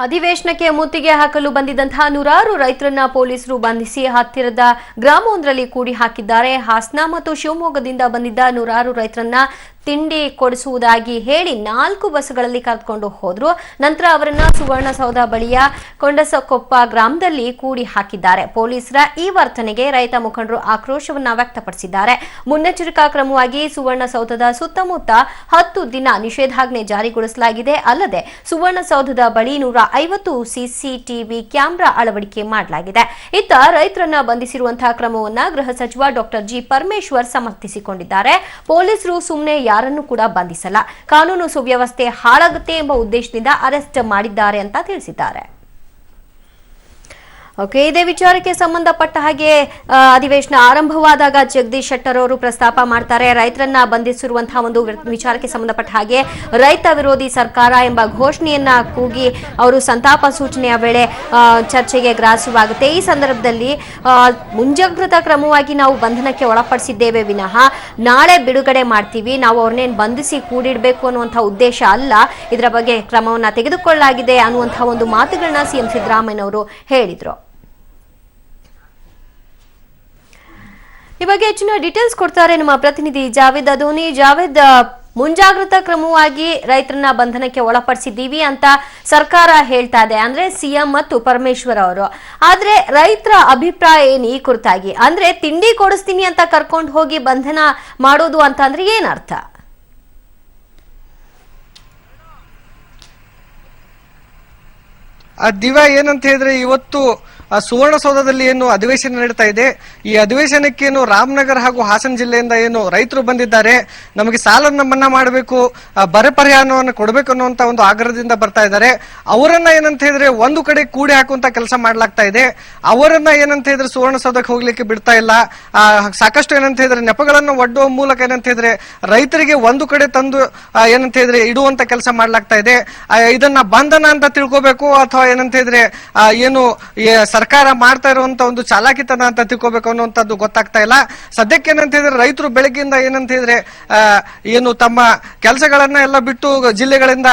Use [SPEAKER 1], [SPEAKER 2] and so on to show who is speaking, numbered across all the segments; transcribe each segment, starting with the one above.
[SPEAKER 1] ಅಧಿವೇಶನಕ್ಕೆ ಮುತ್ತಿಗೆ ಹಾಕಲು ಬಂದಿದ್ದಂತಹ ನೂರಾರು ರೈತರನ್ನ ಪೊಲೀಸರು ಬಂಧಿಸಿ ಹತ್ತಿರದ ಗ್ರಾಮವೊಂದರಲ್ಲಿ ಕೂಡಿ ಹಾಕಿದ್ದಾರೆ. ಹಾಸನ ಮತ್ತು ಶಿವಮೊಗ್ಗದಿಂದ ಬಂದಿದ್ದ ನೂರಾರು ರೈತರನ್ನ ತಿಂಡಿ ಕೊಡಿಸುವುದಾಗಿ ಹೇಳಿ 4 ಬಸ್ಗಳಲ್ಲಿ ಕರೆದುಕೊಂಡು ಹೋದ್ರು. ನಂತರ ಅವರನ್ನ ಸುವರ್ಣಸೌಧ ಬಳಿಯ ಕೊಂಡಸಕೊಪ್ಪ ಗ್ರಾಮದಲ್ಲಿ ಕೂಡಿ ಹಾಕಿದ್ದಾರೆ. ಪೊಲೀಸರ ಈ ವರ್ತನೆಗೆ ರೈತ ಮುಖಂಡರು ಆಕ್ರೋಶವನ್ನ ವ್ಯಕ್ತಪಡಿಸಿದ್ದಾರೆ. ಮುನ್ನೆಚ್ಚರಿಕಾ ಕ್ರಮವಾಗಿ ಸುವರ್ಣಸೌಧದ ಸುತ್ತಮುತ್ತ 10 ದಿನ ನಿಷೇಧಾಜ್ಞೆ ಜಾರಿಗೊಳಿಸಲಾಗಿದೆ. ಅಲ್ಲದೆ ಸುವರ್ಣಸೌಧದ ಬಳಿ 150 ಸಿಸಿಟಿವಿ ಕ್ಯಾಮೆರಾ ಅಳವಡಿಕೆ ಮಾಡಲಾಗಿದೆ. ಇತ್ತ ರೈತರನ್ನ ಬಂಧಿಸಿರುವಂತಹ ಕ್ರಮವನ್ನ ಗೃಹ ಸಚಿವ ಡಾಕ್ಟರ್ ಜಿ ಪರಮೇಶ್ವರ್ ಸಮರ್ಥಿಸಿಕೊಂಡಿದ್ದಾರೆ. ಪೊಲೀಸರು ಸುಮ್ಮನೆ ಯಾರನ್ನು ಕೂಡ ಬಂಧಿಸಲ್ಲ, ಕಾನೂನು ಸುವ್ಯವಸ್ಥೆ ಹಾಳಾಗುತ್ತೆ ಎಂಬ ಉದ್ದೇಶದಿಂದ ಅರೆಸ್ಟ್ ಮಾಡಿದ್ದಾರೆ ಅಂತ ತಿಳಿಸಿದ್ದಾರೆ. ಓಕೆ, ಇದೇ ವಿಚಾರಕ್ಕೆ ಸಂಬಂಧಪಟ್ಟ ಹಾಗೆ ಅಧಿವೇಶನ ಆರಂಭವಾದಾಗ ಜಗದೀಶ್ ಶೆಟ್ಟರ್ ಅವರು ಪ್ರಸ್ತಾಪ ಮಾಡ್ತಾರೆ. ರೈತರನ್ನ ಬಂಧಿಸಿರುವಂತಹ ಒಂದು ವಿಚಾರಕ್ಕೆ ಸಂಬಂಧಪಟ್ಟ ಹಾಗೆ ರೈತ ವಿರೋಧಿ ಸರ್ಕಾರ ಎಂಬ ಘೋಷಣೆಯನ್ನ ಕೂಗಿ ಅವರು ಸಂತಾಪ ಸೂಚನೆಯ ವೇಳೆ ಚರ್ಚೆಗೆ ಗ್ರಾಸವಾಗುತ್ತೆ. ಈ ಸಂದರ್ಭದಲ್ಲಿ ಮುಂಜಾಗ್ರತಾ ಕ್ರಮವಾಗಿ ನಾವು ಬಂಧನಕ್ಕೆ ಒಳಪಡಿಸಿದ್ದೇವೆ ವಿನಃ ನಾಳೆ ಬಿಡುಗಡೆ ಮಾಡ್ತೀವಿ, ನಾವು ಅವ್ರನ್ನೇನು ಬಂಧಿಸಿ ಕೂಡಿಡಬೇಕು ಅನ್ನುವಂತಹ ಉದ್ದೇಶ ಅಲ್ಲ, ಇದರ ಬಗ್ಗೆ ಕ್ರಮವನ್ನ ತೆಗೆದುಕೊಳ್ಳಲಾಗಿದೆ ಅನ್ನುವಂತಹ ಒಂದು ಮಾತುಗಳನ್ನ ಸಿಎಂ ಸಿದ್ದರಾಮಯ್ಯನವರು ಹೇಳಿದ್ರು. ಈ ಬಗ್ಗೆ ಹೆಚ್ಚಿನ ಡೀಟೇಲ್ಸ್ ಕೊಡ್ತಾರೆ ನಮ್ಮ ಪ್ರತಿನಿಧಿ ಜಾವೇದ್ ಅದೋನಿ. ಜಾವೇದ್, ಮುಂಜಾಗ್ರತಾ ಕ್ರಮವಾಗಿ ರೈತರನ್ನ ಬಂಧನಕ್ಕೆ ಒಳಪಡಿಸಿದ್ದೀವಿ ಅಂತ ಸರ್ಕಾರ ಹೇಳ್ತಾ ಇದೆ, ಅಂದ್ರೆ ಸಿಎಂ ಮತ್ತು ಪರಮೇಶ್ವರ್ ಅವರು. ಆದ್ರೆ ರೈತರ ಅಭಿಪ್ರಾಯ ಏನು ಈ ಕುರಿತಾಗಿ? ಅಂದ್ರೆ ತಿಂಡಿ ಕೊಡಿಸ್ತೀನಿ ಅಂತ ಕರ್ಕೊಂಡು ಹೋಗಿ ಬಂಧನ ಮಾಡೋದು ಅಂತ ಅಂದ್ರೆ ಏನರ್ಥ?
[SPEAKER 2] ದಿವ್ಯಾ, ಏನಂತ ಹೇಳಿದ್ರೆ ಇವತ್ತು ಸುವರ್ಣಸೌಧದಲ್ಲಿ ಏನು ಅಧಿವೇಶನ ನಡೀತಾ ಇದೆ, ಈ ಅಧಿವೇಶನಕ್ಕೇನು ರಾಮನಗರ ಹಾಗೂ ಹಾಸನ ಜಿಲ್ಲೆಯಿಂದ ಏನು ರೈತರು ಬಂದಿದ್ದಾರೆ, ನಮಗೆ ಸಾಲನ್ನ ಮನ್ನಾ ಮಾಡಬೇಕು, ಬರ ಪರಿಹಾರವನ್ನು ಕೊಡಬೇಕು ಅನ್ನುವಂತ ಒಂದು ಆಗ್ರಹದಿಂದ ಬರ್ತಾ ಇದ್ದಾರೆ. ಅವರನ್ನ ಏನಂತ ಹೇಳಿದ್ರೆ ಒಂದು ಕಡೆ ಕೂಡಿ ಹಾಕುವಂತ ಕೆಲಸ ಮಾಡ್ಲಾಗ್ತಾ ಇದೆ. ಅವರನ್ನ ಏನಂತ ಹೇಳಿದ್ರೆ ಸುವರ್ಣಸೌಧಕ್ಕೆ ಹೋಗ್ಲಿಕ್ಕೆ ಬಿಡ್ತಾ ಇಲ್ಲ. ಸಾಕಷ್ಟು ಏನಂತ ಹೇಳಿದ್ರೆ ನೆಪಗಳನ್ನು ಒಡ್ಡುವ ಮೂಲಕ ಏನಂತ ಹೇಳಿದ್ರೆ ರೈತರಿಗೆ ಒಂದು ಕಡೆ ತಂದು ಏನಂತ ಹೇಳಿದ್ರೆ ಇಡುವಂತ ಕೆಲಸ ಮಾಡ್ಲಾಗ್ತಾ ಇದೆ. ಇದನ್ನ ಬಂಧನ ಅಂತ ತಿಳ್ಕೋಬೇಕು ಅಥವಾ ಏನಂತ ಹೇಳಿದ್ರೆ ಏನು ಸರ್ಕಾರ ಮಾಡ್ತಾ ಇರುವಂತ ಒಂದು ಚಾಲಾಕಿತನ ಅಂತ ತಿಳ್ಕೋಬೇಕು ಅನ್ನುವಂಥದ್ದು ಗೊತ್ತಾಗ್ತಾ ಇಲ್ಲ. ಸದ್ಯಕ್ಕೆ ಏನಂತ ಹೇಳಿದ್ರೆ ರೈತರು ಬೆಳಗ್ಗೆಯಿಂದ ಏನಂತ ಹೇಳಿದ್ರೆ ಏನು ತಮ್ಮ ಕೆಲಸಗಳನ್ನ ಎಲ್ಲ ಬಿಟ್ಟು ಜಿಲ್ಲೆಗಳಿಂದ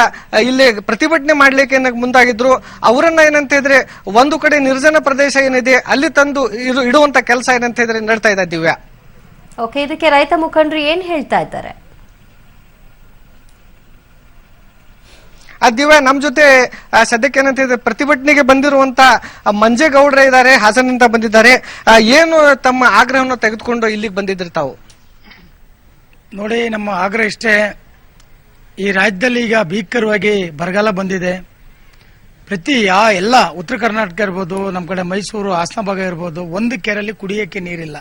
[SPEAKER 2] ಇಲ್ಲಿ ಪ್ರತಿಭಟನೆ ಮಾಡ್ಲಿಕ್ಕೆ ಮುಂದಾಗಿದ್ರು. ಅವರನ್ನ ಏನಂತ ಹೇಳಿದ್ರೆ ಒಂದು ಕಡೆ ನಿರ್ಜನ ಪ್ರದೇಶ ಏನಿದೆ ಅಲ್ಲಿ ತಂದು ಇಡುವಂತ ಕೆಲಸ ಏನಂತ ಹೇಳಿದ್ರೆ ನಡ್ತಾ ಇದೆ. ದಿವ್ಯಾ,
[SPEAKER 1] ಓಕೆ, ಇದಕ್ಕೆ ರೈತ ಮುಖಂಡರು ಏನ್ ಹೇಳ್ತಾ ಇದ್ದಾರೆ?
[SPEAKER 2] ದಿವ್ಯಾ, ನಮ್ ಜೊತೆ ಸದ್ಯಕ್ಕೆ ಏನಂತ ಹೇಳಿದ್ರೆ ಪ್ರತಿಭಟನೆಗೆ ಬಂದಿರುವಂತ ಮಂಜೇಗೌಡ್ರೆ ಇದ್ದಾರೆ, ಹಾಸನಿಂದ ಬಂದಿದ್ದಾರೆ. ಏನು ತಮ್ಮ ಆಗ್ರಹವನ್ನು ತೆಗೆದುಕೊಂಡು ಇಲ್ಲಿಗೆ ಬಂದಿದ್ರಿ ತಾವು?
[SPEAKER 3] ನೋಡಿ, ನಮ್ಮ ಆಗ್ರಹ ಇಷ್ಟೇ. ಈ ರಾಜ್ಯದಲ್ಲಿ ಈಗ ಭೀಕರವಾಗಿ ಬರಗಾಲ ಬಂದಿದೆ. ಎಲ್ಲ ಉತ್ತರ ಕರ್ನಾಟಕ ಇರ್ಬೋದು, ನಮ್ಮ ಕಡೆ ಮೈಸೂರು ಹಾಸನ ಭಾಗ ಇರ್ಬೋದು, ಒಂದು ಕೆರೆಯಲ್ಲಿ ಕುಡಿಯಕ್ಕೆ ನೀರಿಲ್ಲ.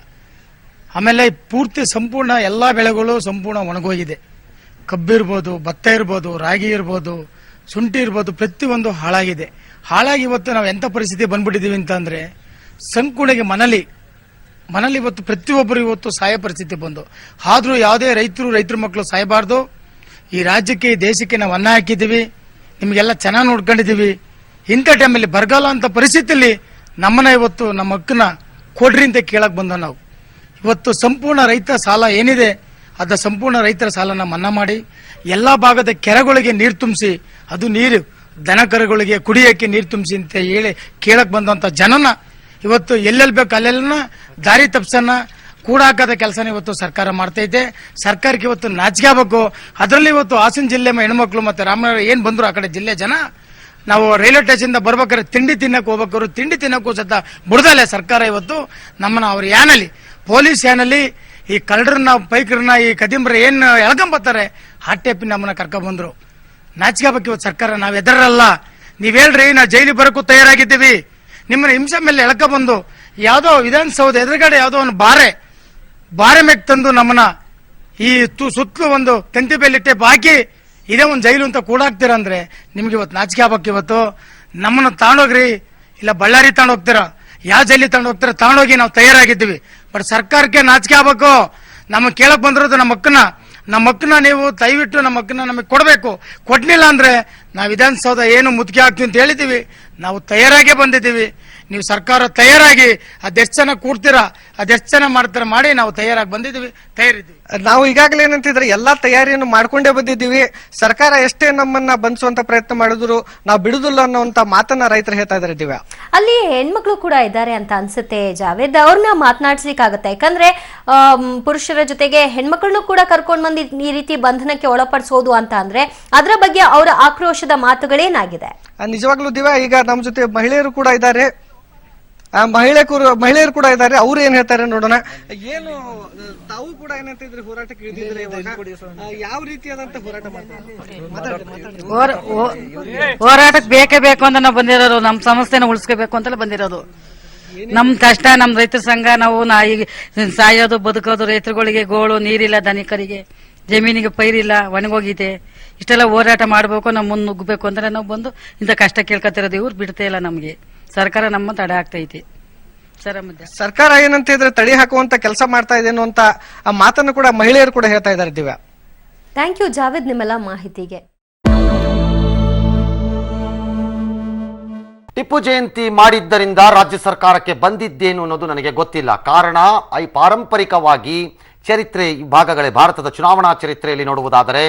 [SPEAKER 3] ಆಮೇಲೆ ಪೂರ್ತಿ ಸಂಪೂರ್ಣ ಎಲ್ಲಾ ಬೆಳೆಗಳು ಸಂಪೂರ್ಣ ಒಣಗೋಗಿದೆ. ಕಬ್ಬಿರ್ಬೋದು, ಭತ್ತ ಇರ್ಬೋದು, ರಾಗಿ ಇರ್ಬೋದು, ಶುಂಠಿ ಇರ್ಬೋದು, ಪ್ರತಿಯೊಂದು ಹಾಳಾಗಿದೆ. ಹಾಳಾಗಿ ಇವತ್ತು ನಾವು ಎಂತ ಪರಿಸ್ಥಿತಿ ಬಂದ್ಬಿಟ್ಟಿದೀವಿ ಅಂತಂದ್ರೆ ಸಂಕುಣಿಗೆ ಮನಲಿ ಇವತ್ತು ಪ್ರತಿಯೊಬ್ಬರು ಇವತ್ತು ಸಾಯ ಪರಿಸ್ಥಿತಿ ಬಂದು. ಆದ್ರೂ ಯಾವುದೇ ರೈತರ ಮಕ್ಕಳು ಸಾಯಬಾರ್ದು. ಈ ರಾಜ್ಯಕ್ಕೆ ಈ ದೇಶಕ್ಕೆ ನಾವು ಅನ್ನ ಹಾಕಿದ್ದೀವಿ, ನಿಮ್ಗೆಲ್ಲ ಚೆನ್ನಾಗಿ ನೋಡ್ಕೊಂಡಿದೀವಿ. ಇಂಥ ಟೈಮಲ್ಲಿ ಬರಗಾಲ ಅಂತ ಪರಿಸ್ಥಿತಿಯಲ್ಲಿ ನಮ್ಮನ್ನ ಇವತ್ತು ನಮ್ಮ ಹಕ್ಕನ್ನ ಕೊಡ್ರಿ ಅಂತ ಕೇಳಕ್ ಬಂದ ನಾವು. ಇವತ್ತು ಸಂಪೂರ್ಣ ರೈತ ಸಾಲ ಏನಿದೆ ಅದ ಸಂಪೂರ್ಣ ರೈತರ ಸಾಲನ ಮನ್ನಾ ಮಾಡಿ ಎಲ್ಲಾ ಭಾಗದ ಕೆರೆಗಳಿಗೆ ನೀರು ತುಂಬಿಸಿ, ಅದು ನೀರು ದನ ಕರುಗಳಿಗೆ ಕುಡಿಯಕ್ಕೆ ನೀರು ತುಂಬಿಸಿ ಅಂತ ಹೇಳಿ ಕೇಳಕ್ ಬಂದಂತ ಜನನ ಇವತ್ತು ಎಲ್ಲೆಲ್ಲಿ ಬೇಕು ಅಲ್ಲೆಲ್ಲ ದಾರಿ ತಪ್ಸನ್ನ ಕೂಡಾಕದ ಕೆಲಸನ ಇವತ್ತು ಸರ್ಕಾರ ಮಾಡ್ತೈತೆ. ಸರ್ಕಾರಕ್ಕೆ ಇವತ್ತು ನಾಚಿಕೆ ಆಗಬೇಕು. ಅದರಲ್ಲಿ ಇವತ್ತು ಹಾಸನ ಜಿಲ್ಲೆ ಹೆಣ್ಮಕ್ಳು ಮತ್ತೆ ರಾಮನಗರ ಏನ್ ಬಂದ್ರು ಆ ಕಡೆ ಜಿಲ್ಲೆ ಜನ, ನಾವು ರೈಲ್ವೆ ಸ್ಟೇಷನ್ ಬರ್ಬೇಕಾದ್ರೆ ತಿಂಡಿ ತಿನ್ನಕ್ ಹೋಗ್ಬೇಕಾದ್ರು ತಿಂಡಿ ತಿನ್ನಕ್ಕೂ ಸತ ಬಿಡದಲ್ಲ ಸರ್ಕಾರ ಇವತ್ತು ನಮ್ಮನ್ನ ಅವ್ರ ಯಾನಲ್ಲಿ ಪೊಲೀಸ್ ಯಾನಲ್ಲಿ ಈ ಕಳ್ಳರನ್ನ ಪೈಕರನ್ನ ಈ ಕದಿಮ್ರ ಏನ್ ಎಳ್ಕೊಂಬತ್ತಾರೆ ಆ ಟೈಪ್ ನಮ್ಮನ್ನ ಕರ್ಕೊಂಡ್ ಬಂದ್ರು. ನಾಚಿಕೆ ಆಗ್ಬೇಕು ಇವತ್ತು ಸರ್ಕಾರ. ನಾವ್ ಎದರಲ್ಲ, ನೀವ್ ಹೇಳ್ರಿ ನಾವು ಜೈಲಿಗೆ ಬರಕ್ಕೂ ತಯಾರಾಗಿದ್ದೀವಿ. ನಿಮ್ಮನ್ನ ಹಿಂಸೆ ಮೇಲೆ ಎಳ್ಕೊಂಡ್ಬಂದು ಯಾವ್ದೋ ವಿಧಾನಸೌಧ ಎದುರುಗಡೆ ಯಾವ್ದೋ ಒಂದು ಬಾರೆ ಮೇಕ್ ತಂದು ನಮ್ಮನ್ನ ಈ ಸುತ್ತಲೂ ಒಂದು ತಂತಿ ಬೇಲಿ ಟೈಪ್ ಹಾಕಿ ಇದೇ ಒಂದು ಜೈಲು ಅಂತ ಕೂಡಾಕ್ತೀರ ಅಂದ್ರೆ ನಿಮ್ಗೆ ಇವತ್ತು ನಾಚಿಕೆ ಆಗ್ಬೇಕು. ಇವತ್ತು ನಮ್ಮನ್ನ ತಗೊಂಡೋಗ್ರಿ, ಇಲ್ಲ ಬಳ್ಳಾರಿ ತಗೊಂಡೋಗ್ತೀರಾ, ಯಾವ ಜೈಲಿ ತಗೊಂಡೋಗ್ತೀರಾ ತಗೊಂಡೋಗಿ ನಾವು ತಯಾರಾಗಿದ್ದೀವಿ. ಬಟ್ ಸರ್ಕಾರಕ್ಕೆ ನಾಚಿಕೆ ಆಗ್ಬೇಕು. ನಮಗ್ ಕೇಳಕ್ ಬಂದಿರೋದು ನಮ್ಮ ಹಕ್ಕನ್ನ ನೀವು ದಯವಿಟ್ಟು ನಮ್ಮ ಹಕ್ಕನ್ನ ನಮಗೆ ಕೊಡಬೇಕು. ಕೊಡ್ಲಿಲ್ಲ ಅಂದ್ರೆ ನಾವು ವಿಧಾನಸೌಧ ಏನು ಮುತ್ತಿಗೆ ಹಾಕ್ತೀವಿ ಅಂತ ಹೇಳಿದೀವಿ, ನಾವು ತಯಾರಾಗೇ ಬಂದಿದ್ದೀವಿ. ನೀವು ಸರ್ಕಾರ ತಯಾರಾಗಿ ಅದೆಷ್ಟು ಜನ ಕೂಡ್ತೀರಾ ಅದೆಷ್ಟು ಜನ ಮಾಡ್ತಾರೆ ಮಾಡಿ ನಾವು ತಯಾರಾಗಿ ಬಂದಿದ್ದೀವಿ, ತಯಾರಿದ್ದೀವಿ.
[SPEAKER 2] ನಾವು ಈಗಾಗಲೇ ಏನಂತಿದ್ರೆ ಎಲ್ಲಾ ತಯಾರಿಯನ್ನು ಮಾಡ್ಕೊಂಡೇ ಬಂದಿದ್ದೀವಿ. ಸರ್ಕಾರ ಎಷ್ಟೇ ನಮ್ಮನ್ನ ಬಂಧಿಸುವಂತ ಪ್ರಯತ್ನ ಮಾಡಿದ್ರು ನಾವು ಬಿಡುದಿಲ್ಲ ಅನ್ನುವಂತ ಮಾತನ್ನ ರೈತರು ಹೇಳ್ತಾ ಇದಾರೆ. ದಿವ್ಯಾ,
[SPEAKER 1] ಅಲ್ಲಿ ಹೆಣ್ಮಕ್ಳು ಕೂಡ ಇದ್ದಾರೆ ಅಂತ ಅನ್ಸುತ್ತೆ ಜಾವೇದ್, ಅವ್ರನ್ನ ಮಾತನಾಡ್ಸ್ಲಿಕ್ಕಾಗತ್ತೆ. ಯಾಕಂದ್ರೆ ಪುರುಷರ ಜೊತೆಗೆ ಹೆಣ್ಮಕ್ಳನ್ನು ಕೂಡ ಕರ್ಕೊಂಡ್ ಬಂದು ಈ ರೀತಿ ಬಂಧನಕ್ಕೆ ಒಳಪಡಿಸೋದು ಅಂತ ಅಂದ್ರೆ ಅದರ ಬಗ್ಗೆ ಅವರ ಆಕ್ರೋಶದ ಮಾತುಗಳೇನಾಗಿದೆ?
[SPEAKER 2] ನಿಜವಾಗ್ಲೂ ದಿವ್ಯಾ, ಈಗ ನಮ್ಮ ಜೊತೆ ಮಹಿಳೆಯರು ಕೂಡ ಇದ್ದಾರೆ, ಮಹಿಳೆಯರು ಕೂಡ ಇದ್ದಾರೆ. ಅವ್ರು ಏನ್ ಹೇಳ್ತಾರೆ ನೋಡೋಣ. ಏನು ತಾವು ಕೂಡ ಏನಂತಿದ್ರೆ ಹೋರಾಟಕ್ಕೆ ಇಳಿದಿದ್ರೆ ಯಾವ ರೀತಿಯಾದಂತ ಹೋರಾಟ
[SPEAKER 4] ಹೋರಾಟಕ್ಕೆ ಬೇಕೇ ಬೇಕು ಅಂತ ನಾವು ಬಂದಿರೋದು, ನಮ್ಮ ಸಮಸ್ಯೆನ ಉಳಿಸ್ಕೋಬೇಕು ಅಂತಲೇ ಬಂದಿರೋದು. ನಮ್ ಕಷ್ಟ, ನಮ್ ರೈತರ ಸಂಘ, ನಾವು ಸಾಯೋದು ಬದುಕೋದು, ರೈತರುಗಳಿಗೆ ಗೋಳು ನೀರಿಲ್ಲ, ದನಿಕರಿಗೆ ಜಮೀನಿಗೆ ಪೈರಿಲ್ಲ, ಒಣಗೋಗಿದೆ. ಇಷ್ಟೆಲ್ಲ ಹೋರಾಟ ಮಾಡ್ಬೇಕು, ನಾವು ಮುಂದೆ ನುಗ್ಗಬೇಕು ಅಂದ್ರೆ ನಾವು ಬಂದು ಇಂಥ ಕಷ್ಟ ಕೇಳ್ಕೊತಿರೋದು. ಇವ್ರು ಬಿಡ್ತಾ ಇಲ್ಲ ನಮ್ಗೆ, ಸರ್ಕಾರ ನಮ್ಮ ತಡೆ ಆಗ್ತೈತಿ.
[SPEAKER 2] ಸರ್ಕಾರ ಏನಂತ ಇದ್ರೆ ತಡೆ ಹಾಕುವಂತ ಕೆಲಸ ಮಾಡ್ತಾ ಇದೆ ಅನ್ನುವಂತ ಆ ಮಾತನ್ನು ಕೂಡ ಮಹಿಳೆಯರು ಕೂಡ ಹೇಳ್ತಾ ಇದ್ದಾರೆ. ದಿವ್ಯಾ,
[SPEAKER 1] ಥ್ಯಾಂಕ್ ಯು ಜಾವೇದ್ ನಿಮ್ಮೆಲ್ಲ ಮಾಹಿತಿಗೆ.
[SPEAKER 5] ಟಿಪ್ಪು ಜಯಂತಿ ಮಾಡಿದ್ದರಿಂದ ರಾಜ್ಯ ಸರ್ಕಾರಕ್ಕೆ ಬಂದಿದ್ದೇನು ಅನ್ನೋದು ನನಗೆ ಗೊತ್ತಿಲ್ಲ. ಕಾರಣ ಪಾರಂಪರಿಕವಾಗಿ ಚರಿತ್ರೆ ಭಾಗಗಳೇ ಭಾರತದ ಚುನಾವಣಾ ಚರಿತ್ರೆಯಲ್ಲಿ ನೋಡುವುದಾದರೆ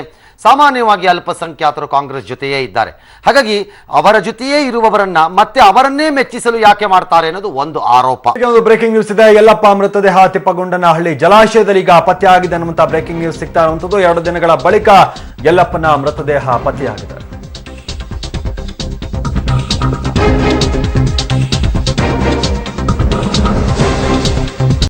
[SPEAKER 5] ಸಾಮಾನ್ಯವಾಗಿ ಅಲ್ಪಸಂಖ್ಯಾತರು ಕಾಂಗ್ರೆಸ್ ಜೊತೆಯೇ ಇದ್ದಾರೆ. ಹಾಗಾಗಿ ಅವರ ಜೊತೆಯೇ ಇರುವವರನ್ನ ಮತ್ತೆ ಅವರನ್ನೇ ಮೆಚ್ಚಿಸಲು ಯಾಕೆ ಮಾಡ್ತಾರೆ ಅನ್ನೋದು ಒಂದು ಆರೋಪ.
[SPEAKER 6] ಒಂದು ಬ್ರೇಕಿಂಗ್ ನ್ಯೂಸ್ ಇದೆ. ಯಲ್ಲಪ್ಪ ಮೃತದೇಹ ತಿಪ್ಪಗೊಂಡನಹಳ್ಳಿ ಜಲಾಶಯದಲ್ಲಿ ಈಗ ಪತ್ತೆಯಾಗಿದೆ ಅನ್ನುವಂತ ಬ್ರೇಕಿಂಗ್ ನ್ಯೂಸ್ ಸಿಗ್ತಾ ಇರುವಂತದ್ದು. 2 ದಿನಗಳ ಬಳಿಕ ಯಲ್ಲಪ್ಪನ ಮೃತದೇಹ ಪತ್ತೆಯಾಗಿದೆ.